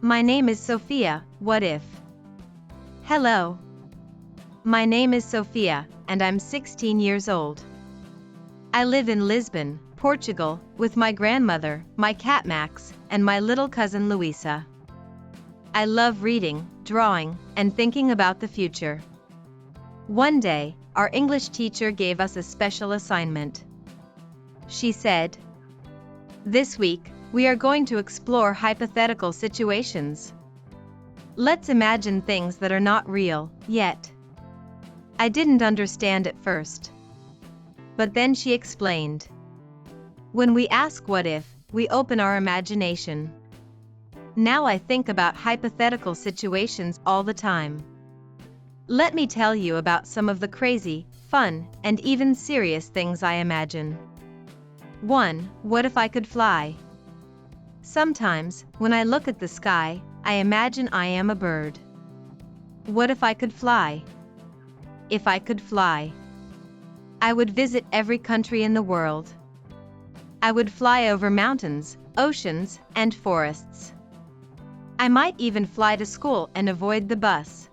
My name is Sophia, what if? Hello. My name is Sophia, and I'm 16 years old. I live in Lisbon, Portugal, with my grandmother, my cat Max, and my little cousin Luisa. I love reading, drawing, and thinking about the future. One day, our English teacher gave us a special assignment. She said, "This week, we are going to explore hypothetical situations. Let's imagine things that are not real, yet." I didn't understand at first. But then she explained. When we ask what if, we open our imagination. Now I think about hypothetical situations all the time. Let me tell you about some of the crazy, fun, and even serious things I imagine. 1. What if I could fly? Sometimes, when I look at the sky, I imagine I am a bird. What if I could fly? If I could fly, I would visit every country in the world. I would fly over mountains, oceans, and forests. I might even fly to school and avoid the bus.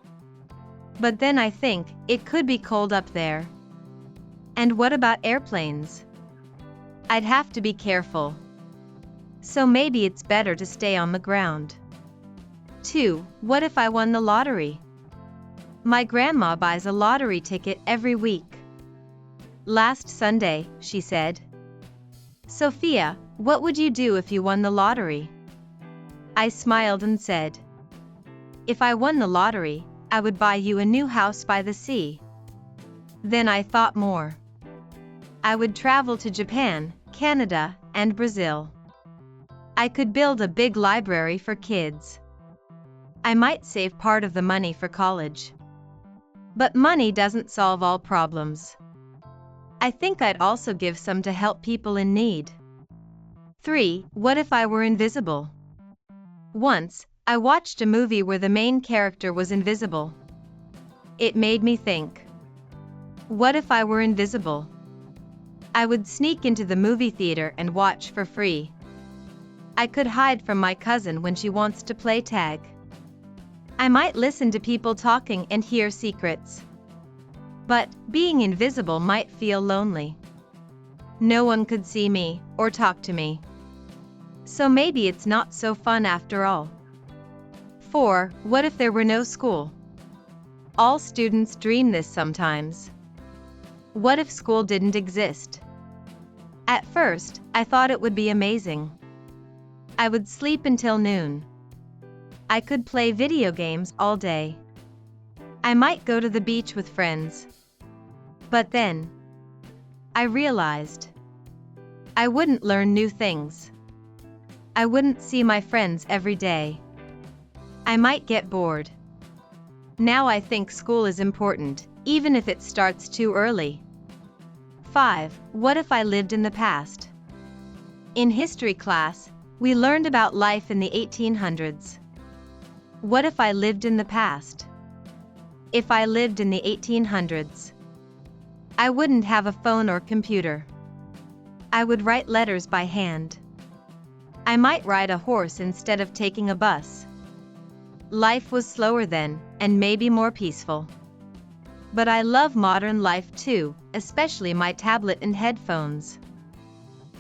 But then I think, it could be cold up there. And what about airplanes? I'd have to be careful. So maybe it's better to stay on the ground. 2. What if I won the lottery? My grandma buys a lottery ticket every week. Last Sunday, she said, "Sophia, what would you do if you won the lottery?" I smiled and said, "If I won the lottery, I would buy you a new house by the sea." Then I thought more. I would travel to Japan, Canada, and Brazil. I could build a big library for kids. I might save part of the money for college. But money doesn't solve all problems. I think I'd also give some to help people in need. 3. What if I were invisible? Once, I watched a movie where the main character was invisible. It made me think. What if I were invisible? I would sneak into the movie theater and watch for free. I could hide from my cousin when she wants to play tag. I might listen to people talking and hear secrets. But, being invisible might feel lonely. No one could see me, or talk to me. So maybe it's not so fun after all. 4. What if there were no school? All students dream this sometimes. What if school didn't exist? At first, I thought it would be amazing. I would sleep until noon. I could play video games all day. I might go to the beach with friends. But then, I realized I wouldn't learn new things. I wouldn't see my friends every day. I might get bored. Now I think school is important, even if it starts too early. 5. What if I lived in the past? In history class, we learned about life in the 1800s. What if I lived in the past? If I lived in the 1800s, I wouldn't have a phone or computer. I would write letters by hand. I might ride a horse instead of taking a bus. Life was slower then, and maybe more peaceful. But I love modern life too, especially my tablet and headphones.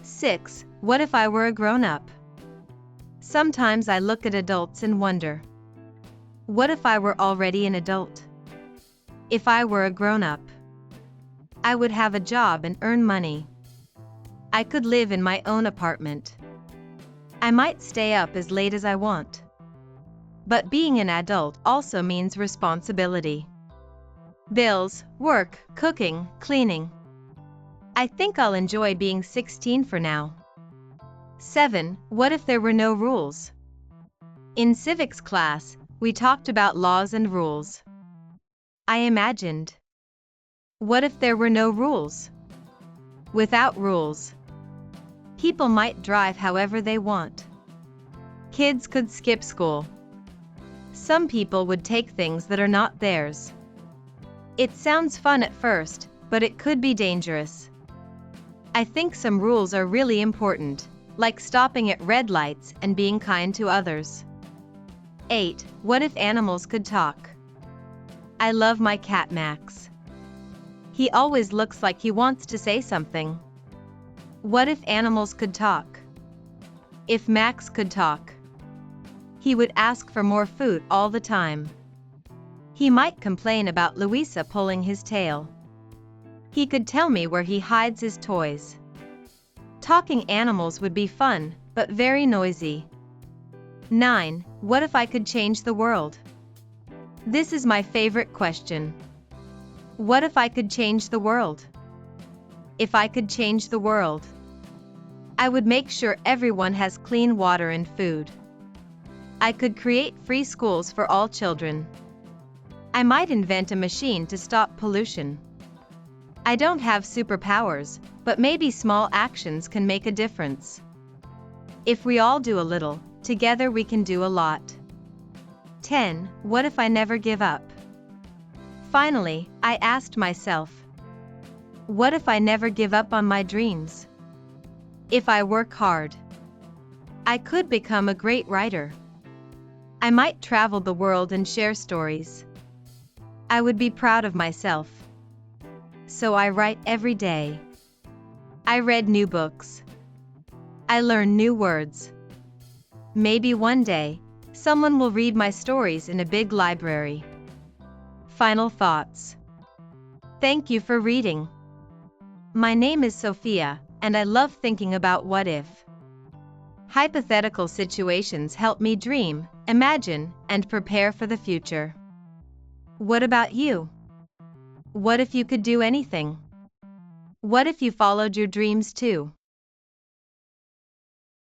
6. What if I were a grown-up? Sometimes I look at adults and wonder. What if I were already an adult? If I were a grown-up, I would have a job and earn money. I could live in my own apartment. I might stay up as late as I want. But being an adult also means responsibility. Bills, work, cooking, cleaning. I think I'll enjoy being 16 for now. 7. What if there were no rules? In civics class, we talked about laws and rules. I imagined. What if there were no rules? Without rules, people might drive however they want. Kids could skip school. Some people would take things that are not theirs. It sounds fun at first, but it could be dangerous. I think some rules are really important, like stopping at red lights and being kind to others. 8. What if animals could talk? I love my cat Max. He always looks like he wants to say something. What if animals could talk? If Max could talk, he would ask for more food all the time. He might complain about Louisa pulling his tail. He could tell me where he hides his toys. Talking animals would be fun, but very noisy. 9. What if I could change the world? This is my favorite question. What if I could change the world? If I could change the world, I would make sure everyone has clean water and food. I could create free schools for all children. I might invent a machine to stop pollution. I don't have superpowers, but maybe small actions can make a difference. If we all do a little, together we can do a lot. 10. What if I never give up? Finally, I asked myself, what if I never give up on my dreams? If I work hard, I could become a great writer. I might travel the world and share stories. I would be proud of myself. So I write every day. I read new books. I learn new words. Maybe one day, someone will read my stories in a big library. Final thoughts. Thank you for reading. My name is Sophia, and I love thinking about what if. Hypothetical situations help me dream, imagine, and prepare for the future. What about you? What if you could do anything? What if you followed your dreams too?